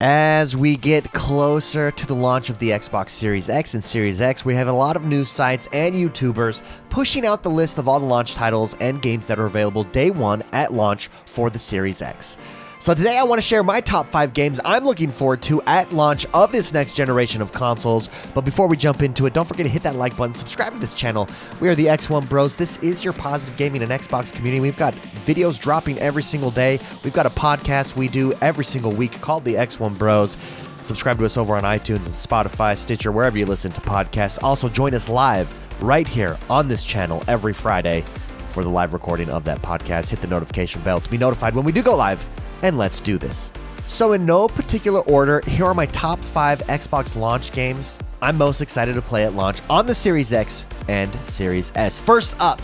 As we get closer to the launch of the Xbox Series X and Series X, we have a lot of news sites and YouTubers pushing out the list of all the launch titles and games that are available day one at launch for the Series X. So today I want to share my top 5 games I'm looking forward to at launch of this next generation of consoles. But before we jump into it, don't forget to hit that like button, subscribe to this channel. We are the XoneBros. This is your positive gaming and Xbox community. We've got videos dropping every single day. We've got a podcast we do every single week called the XoneBros. Subscribe to us over on iTunes and Spotify, Stitcher, wherever you listen to podcasts. Also, join us live right here on this channel every Friday for the live recording of that podcast. Hit the notification bell to be notified when we do go live. And let's do this. So in no particular order, here are my top 5 Xbox launch games I'm most excited to play at launch on the Series X and Series S. First up,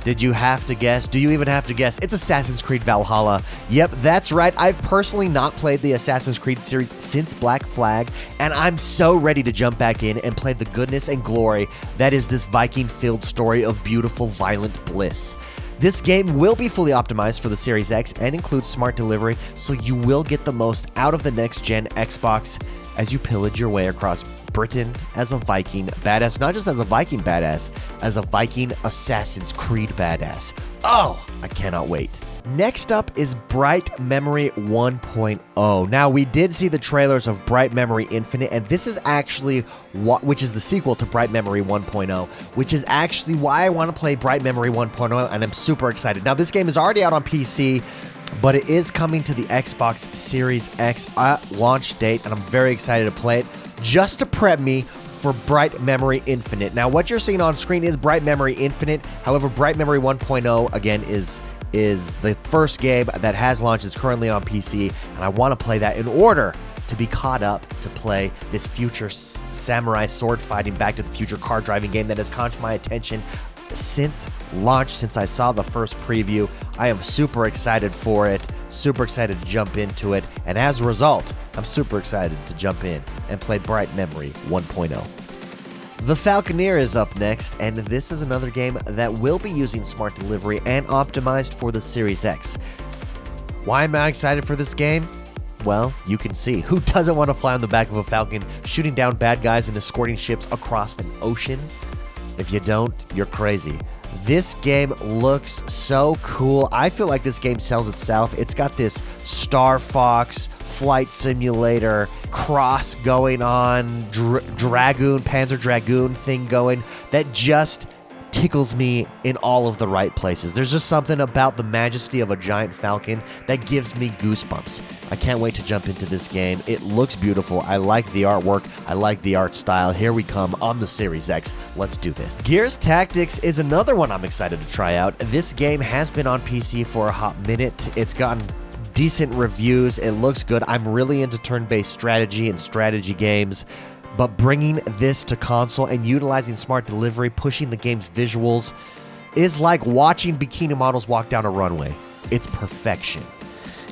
did you have to guess? Do you even have to guess? It's Assassin's Creed Valhalla. Yep, that's right. I've personally not played the Assassin's Creed series since Black Flag, and I'm so ready to jump back in and play the goodness and glory that is this Viking-filled story of beautiful, violent bliss. This game will be fully optimized for the Series X and includes smart delivery, so you will get the most out of the next-gen Xbox as you pillage your way across Britain as a Viking badass. Not just as a Viking badass, as a Viking Assassin's Creed badass. Oh, I cannot wait. Next up is Bright Memory 1.0. Now, we did see the trailers of Bright Memory Infinite, and this is actually which is the sequel to Bright Memory 1.0, which is actually why I want to play Bright Memory 1.0, and I'm super excited. Now, this game is already out on PC, but it is coming to the Xbox Series X at launch date, and I'm very excited to play it just to prep me for Bright Memory Infinite. Now, what you're seeing on screen is Bright Memory Infinite. However, Bright Memory 1.0, again, is the first game that has launched. It's currently on PC, and I want to play that in order to be caught up to play this future samurai sword fighting Back to the Future car driving game that has caught my attention since launch, since I saw the first preview. I am super excited for it, super excited to jump into it, and as a result, I'm super excited to jump in and play Bright Memory 1.0. The Falconer is up next, and this is another game that will be using smart delivery and optimized for the Series X. Why am I excited for this game? Well, you can see. Who doesn't want to fly on the back of a falcon, shooting down bad guys and escorting ships across an ocean? If you don't, you're crazy. This game looks so cool. I feel like this game sells itself. It's got this Star Fox flight simulator cross going on, Panzer Dragoon thing going that just tickles me in all of the right places. There's just something about the majesty of a giant falcon that gives me goosebumps. I can't wait to jump into this game. It looks beautiful. I like the artwork. I like the art style. Here we come on the Series X. Let's do this. Gears Tactics is another one I'm excited to try out. This game has been on PC for a hot minute. It's gotten decent reviews. It looks good. I'm really into turn-based strategy and strategy games. But bringing this to console and utilizing smart delivery, pushing the game's visuals, is like watching bikini models walk down a runway. It's perfection.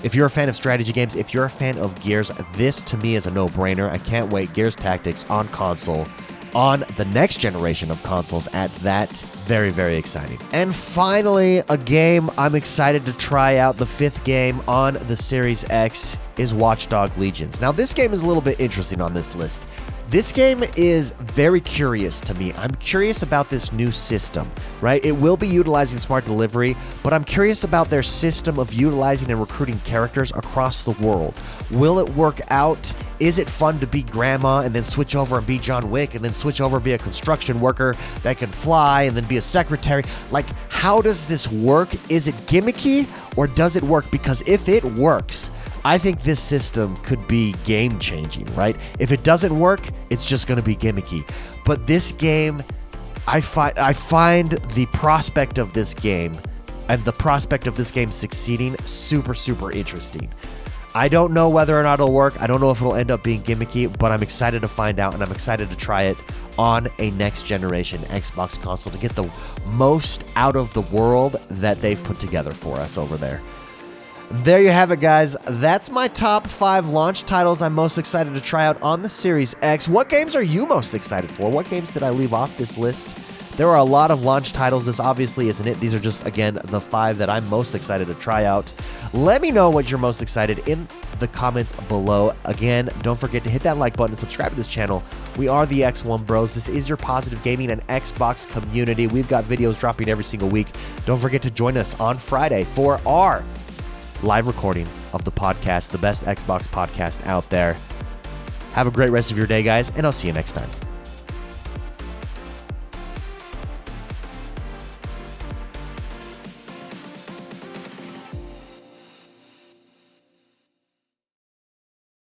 If you're a fan of strategy games, if you're a fan of Gears, this to me is a no-brainer. I can't wait. Gears Tactics on console, on the next generation of consoles at that. Very, very exciting. And finally, a game I'm excited to try out, the 5th game on the Series X, is Watch Dogs Legions. Now, this game is a little bit interesting on this list. This game is very curious to me. I'm curious about this new system, right? It will be utilizing smart delivery, but I'm curious about their system of utilizing and recruiting characters across the world. Will it work out? Is it fun to be grandma and then switch over and be John Wick and then switch over and be a construction worker that can fly and then be a secretary? Like, how does this work? Is it gimmicky or does it work? Because if it works, I think this system could be game-changing, right? If it doesn't work, it's just going to be gimmicky. But this game, I find the prospect of this game and the prospect of this game succeeding super, super interesting. I don't know whether or not it'll work. I don't know if it'll end up being gimmicky, but I'm excited to find out, and I'm excited to try it on a next-generation Xbox console to get the most out of the world that they've put together for us over there. There you have it, guys. That's my top 5 launch titles I'm most excited to try out on the Series X. What games are you most excited for? What games did I leave off this list There are a lot of launch titles. This obviously isn't it. These are just, again, the 5 that I'm most excited to try out. Let me know what you're most excited in the comments below. Again, don't forget to hit that like button and subscribe to this channel. We are the XoneBros. This is your positive gaming and Xbox community. We've got videos dropping every single week. Don't forget to join us on Friday for our live recording of the podcast, the best Xbox podcast out there. Have a great rest of your day, guys, and I'll see you next time.